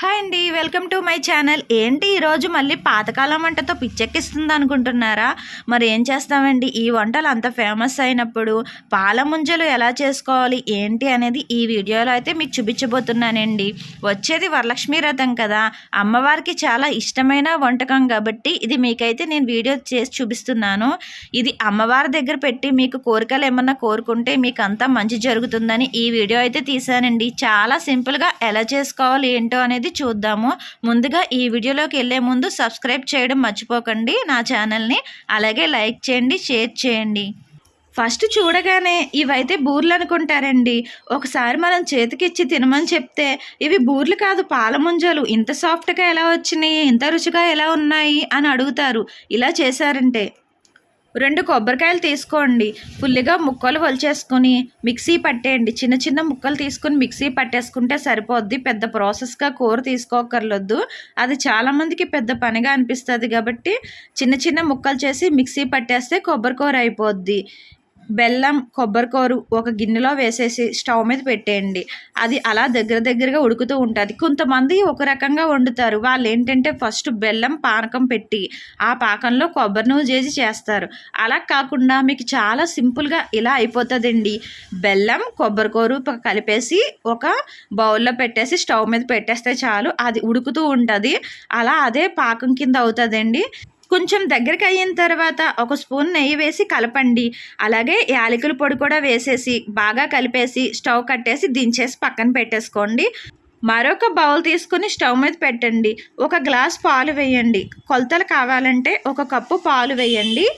Hi అండి, welcome to my channel. ఏంటి ఈరోజు మళ్ళీ పాతకాలం వంటతో పిచ్చెక్కిస్తుంది అనుకుంటున్నారా? మరి ఏం చేస్తామండి, ఈ వంటలు అంత ఫేమస్ అయినప్పుడు పాల ముంజలు ఎలా చేసుకోవాలి ఏంటి అనేది ఈ వీడియోలో అయితే మీకు చూపించబోతున్నానండి. వచ్చేది వరలక్ష్మి వ్రతం కదా, అమ్మవారికి చాలా ఇష్టమైన వంటకం కాబట్టి ఇది మీకైతే నేను వీడియో చేసి చూపిస్తున్నాను. ఇది అమ్మవారి దగ్గర పెట్టి మీకు కోరికలు ఏమన్నా కోరుకుంటే మీకు అంతా మంచి జరుగుతుందని ఈ వీడియో అయితే తీసానండి. చాలా సింపుల్గా ఎలా చేసుకోవాలి ఏంటో అనేది చూద్దాము. ముందుగా ఈ వీడియోలోకి వెళ్ళే ముందు సబ్స్క్రైబ్ చేయడం మర్చిపోకండి నా ఛానల్ని. అలాగే లైక్ చేయండి, షేర్ చేయండి. ఫస్ట్ చూడగానే ఇవైతే బూర్లు అనుకుంటారండి. ఒకసారి మనం చేతికిచ్చి తినమని చెప్తే ఇవి బూర్లు కాదు, పాల ముంజలు, ఇంత సాఫ్ట్గా ఎలా వచ్చినాయి, ఇంత రుచిగా ఎలా ఉన్నాయి అని అడుగుతారు ఇలా చేశారంటే. 2 కొబ్బరికాయలు తీసుకోండి, ఫుల్గా ముక్కలు వలిచేసుకొని మిక్సీ పట్టేయండి. చిన్న చిన్న ముక్కలు తీసుకొని మిక్సీ పట్టేసుకుంటే సరిపోద్ది. పెద్ద ప్రాసెస్గా కూర తీసుకోకర్లొద్దు, అది చాలామందికి పెద్ద పనిగా అనిపిస్తుంది కాబట్టి చిన్న చిన్న ముక్కలు చేసి మిక్సీ పట్టేస్తే కొబ్బరి కూర అయిపోద్ది. బెల్లం, కొబ్బరికూర ఒక గిన్నెలో వేసేసి స్టవ్ మీద పెట్టేయండి. అది అలా దగ్గరగా ఉడుకుతూ ఉంటుంది. కొంతమంది ఒక రకంగా వండుతారు. వాళ్ళు ఏంటంటే ఫస్ట్ బెల్లం పానకం పెట్టి ఆ పాకంలో కొబ్బరి నూనె చేసి చేస్తారు. అలా కాకుండా మీకు చాలా సింపుల్గా ఇలా అయిపోతుందండి. బెల్లం, కొబ్బరికూర కలిపేసి ఒక బౌల్లో పెట్టేసి స్టవ్ మీద పెట్టేస్తే చాలు, అది ఉడుకుతూ ఉంటుంది. అలా అదే పాకం కింద అవుతుందండి. కొంచెం దగ్గరికి అయిన తర్వాత ఒక స్పూన్ నెయ్యి వేసి కలపండి. అలాగే యాలకుల పొడి కూడా వేసేసి బాగా కలిపేసి స్టవ్ కట్టేసి దించేసి పక్కన పెట్టేసుకోండి. మరొక బౌల్ తీసుకుని స్టవ్ మీద పెట్టండి. 1 గ్లాస్ పాలు వేయండి. కొలతలు కావాలంటే 1 కప్పు పాలు వేయండి.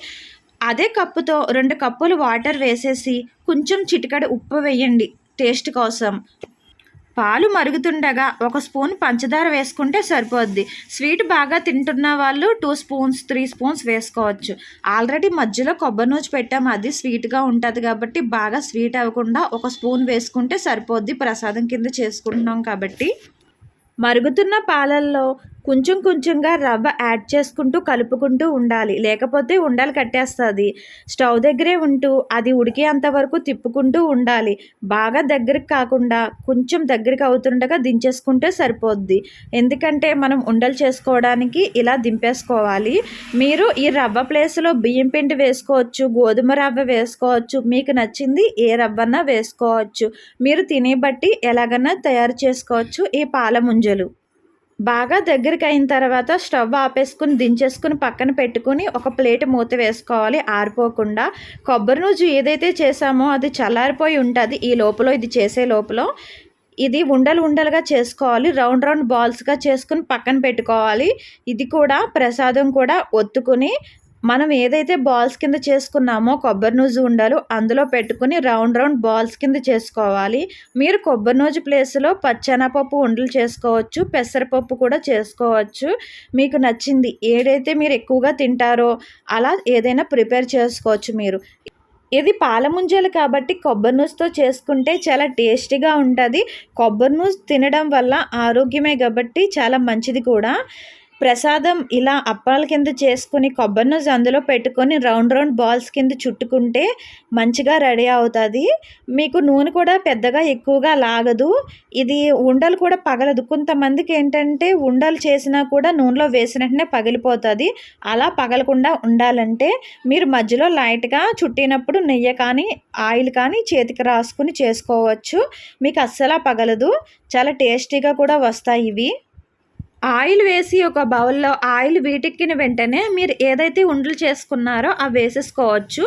అదే కప్పుతో 2 కప్పులు వాటర్ వేసేసి కొంచెం చిటికెడు ఉప్పు వేయండి టేస్ట్ కోసం. పాలు మరుగుతుండగా 1 స్పూన్ పంచదార వేసుకుంటే సరిపోద్ది. స్వీట్ బాగా తింటున్న వాళ్ళు 2 స్పూన్స్ 3 స్పూన్స్ వేసుకోవచ్చు. ఆల్రెడీ మధ్యలో కొబ్బరి నూనె పెట్టాము, అది స్వీట్గా ఉంటుంది కాబట్టి బాగా స్వీట్ అవ్వకుండా 1 స్పూన్ వేసుకుంటే సరిపోద్ది. ప్రసాదం కింద చేసుకుంటున్నాం కాబట్టి. మరుగుతున్న పాలల్లో కొంచెంగా రవ్వ యాడ్ చేసుకుంటూ కలుపుకుంటూ ఉండాలి, లేకపోతే ఉండలు కట్టేస్తుంది. స్టవ్ దగ్గరే ఉంటూ అది ఉడికేంత వరకు తిప్పుకుంటూ ఉండాలి. బాగా దగ్గరికి కాకుండా కొంచెం దగ్గరికి అవుతుండగా దించేసుకుంటే సరిపోద్ది. ఎందుకంటే మనం ఉండలు చేసుకోవడానికి ఇలా దింపేసుకోవాలి. మీరు ఈ రవ్వ ప్లేస్లో బియ్యం పిండి వేసుకోవచ్చు, గోధుమ రవ్వ వేసుకోవచ్చు, మీకు నచ్చింది ఏ రవ్వన్నా వేసుకోవచ్చు. మీరు తినే బట్టి ఎలాగన్నా తయారు చేసుకోవచ్చు ఈ పాల ముంజలు. బాగా దగ్గరికి అయిన తర్వాత స్టవ్ ఆపేసుకుని దించేసుకుని పక్కన పెట్టుకుని ఒక ప్లేట్ మూత వేసుకోవాలి ఆరిపోకుండా. కొబ్బరి నూజు ఏదైతే చేసామో అది చల్లారిపోయి ఉంటుంది. ఈ లోపల ఇది చేసే లోపల ఇది ఉండలుగా చేసుకోవాలి. రౌండ్ బాల్స్గా చేసుకుని పక్కన పెట్టుకోవాలి. ఇది కూడా ప్రసాదం కూడా ఒత్తుకుని మనం ఏదైతే బాల్స్ కింద చేసుకున్నామో కొబ్బరి నూజు ఉండలు అందులో పెట్టుకుని రౌండ్ బాల్స్ కింద చేసుకోవాలి. మీరు కొబ్బరి నూజు ప్లేస్లో పచ్చెనపప్పు ఉండలు చేసుకోవచ్చు, పెసరపప్పు కూడా చేసుకోవచ్చు. మీకు నచ్చింది ఏదైతే మీరు ఎక్కువగా తింటారో అలా ఏదైనా ప్రిపేర్ చేసుకోవచ్చు మీరు. ఇది పాల ముంజలు కాబట్టి కొబ్బరి నూజుతో చేసుకుంటే చాలా టేస్టీగా ఉంటుంది. కొబ్బరి నూజు తినడం వల్ల ఆరోగ్యమే కాబట్టి చాలా మంచిది కూడా. ప్రసాదం ఇలా అప్పాల కింద చేసుకుని కొబ్బరి నూజు అందులో పెట్టుకొని రౌండ్ బాల్స్ కింద చుట్టుకుంటే మంచిగా రెడీ అవుతుంది. మీకు నూనె కూడా పెద్దగా ఎక్కువగా లాగదు. ఇది ఉండలు కూడా పగలదు. కొంతమందికి ఏంటంటే ఉండలు చేసినా కూడా నూనెలో వేసిన వెంటనే పగిలిపోతుంది. అలా పగలకుండా ఉండాలంటే మీరు మధ్యలో లైట్గా చుట్టినప్పుడు నెయ్యి కానీ ఆయిల్ కానీ చేతికి రాసుకుని చేసుకోవచ్చు. మీకు అస్సలు పగలదు, చాలా టేస్టీగా కూడా వస్తాయి ఇవి. ఆయిల్ వేసి ఒక బౌల్లో ఆయిల్ వీటెక్కిన వెంటనే మీరు ఏదైతే ఉండలు చేసుకున్నారో అవి వేసేసుకోవచ్చు.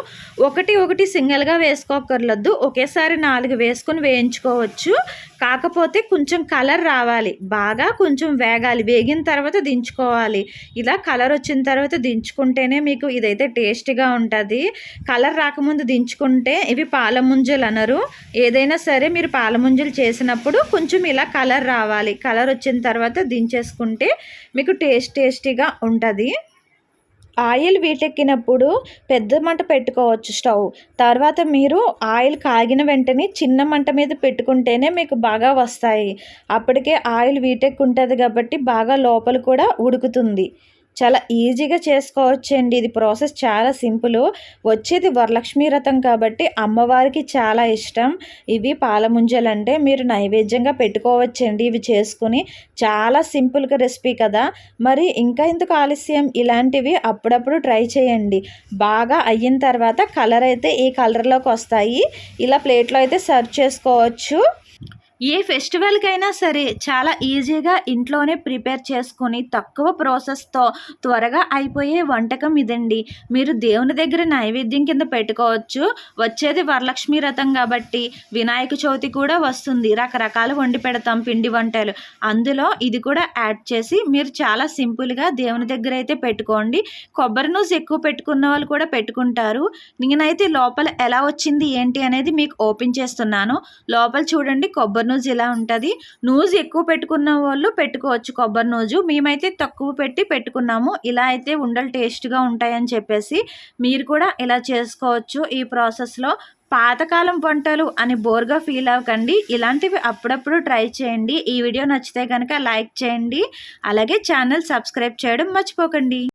ఒకటి సింగిల్గా వేసుకోకర్లేదు, ఒకేసారి 4 వేసుకొని వేయించుకోవచ్చు. కాకపోతే కొంచెం కలర్ రావాలి, బాగా కొంచెం వేగాలి. వేగిన తర్వాత దించుకోవాలి. ఇలా కలర్ వచ్చిన తర్వాత దించుకుంటేనే మీకు ఇదైతే టేస్టీగా ఉంటుంది. కలర్ రాకముందు దించుకుంటే ఇవి పాల ముంజలు అనరు. ఏదైనా సరే మీరు పాల ముంజలు చేసినప్పుడు కొంచెం ఇలా కలర్ రావాలి. కలర్ వచ్చిన తర్వాత దించేసుకుంటే మీకు టేస్టీగా ఉంటుంది. ఆయిల్ వీటెక్కినప్పుడు పెద్ద మంట పెట్టుకోవచ్చు స్టవ్. తర్వాత మీరు ఆయిల్ కాగిన వెంటనే చిన్న మంట మీద పెట్టుకుంటేనే మీకు బాగా వస్తాయి. అప్పటికే ఆయిల్ వీటెక్కి ఉంటుంది కాబట్టి బాగా లోపల కూడా ఉడుకుతుంది. చాలా ఈజీగా చేసుకోవచ్చండి. ఇది ప్రాసెస్ చాలా సింపుల్. వచ్చేది వరలక్ష్మి వ్రతం కాబట్టి అమ్మవారికి చాలా ఇష్టం ఇవి పాలముంజలంటే. మీరు నైవేద్యంగా పెట్టుకోవచ్చండి ఇవి చేసుకుని. చాలా సింపుల్గా రెసిపీ కదా. మరి ఇంకా ఎందుకు ఆలస్యం, ఇలాంటివి అప్పుడప్పుడు ట్రై చేయండి. బాగా అయిన తర్వాత కలర్ అయితే ఈ కలర్లోకి వస్తాయి. ఇలా ప్లేట్లో అయితే సర్వ్ చేసుకోవచ్చు. ఏ ఫెస్టివల్కైనా సరే చాలా ఈజీగా ఇంట్లోనే ప్రిపేర్ చేసుకొని తక్కువ ప్రాసెస్తో త్వరగా అయిపోయే వంటకం ఇదండి. మీరు దేవుని దగ్గర నైవేద్యం కింద పెట్టుకోవచ్చు. వచ్చేది వరలక్ష్మి వ్రతం కాబట్టి వినాయక చవితి కూడా వస్తుంది. రకరకాలు వండి పెడతాం పిండి వంటలు. అందులో ఇది కూడా యాడ్ చేసి మీరు చాలా సింపుల్గా దేవుని దగ్గర అయితే పెట్టుకోండి. కొబ్బరి నూనె ఎక్కువ పెట్టుకున్న వాళ్ళు కూడా పెట్టుకుంటారు. నేనైతే లోపల ఎలా వచ్చింది ఏంటి అనేది మీకు ఓపెన్ చేస్తున్నాను. లోపల చూడండి కొబ్బరి నూజు ఇలా ఉంటుంది. నూజు ఎక్కువ పెట్టుకున్న వాళ్ళు పెట్టుకోవచ్చు కొబ్బరి నూజు. మేమైతే తక్కువ పెట్టుకున్నాము. ఇలా అయితే ఉండలు టేస్ట్గా ఉంటాయని చెప్పేసి మీరు కూడా ఇలా చేసుకోవచ్చు. ఈ ప్రాసెస్లో పాతకాలం వంటలు అని బోర్గా ఫీల్ అవ్వకండి. ఇలాంటివి అప్పుడప్పుడు ట్రై చేయండి. ఈ వీడియో నచ్చితే కనుక లైక్ చేయండి. అలాగే ఛానల్ సబ్స్క్రైబ్ చేయడం మర్చిపోకండి.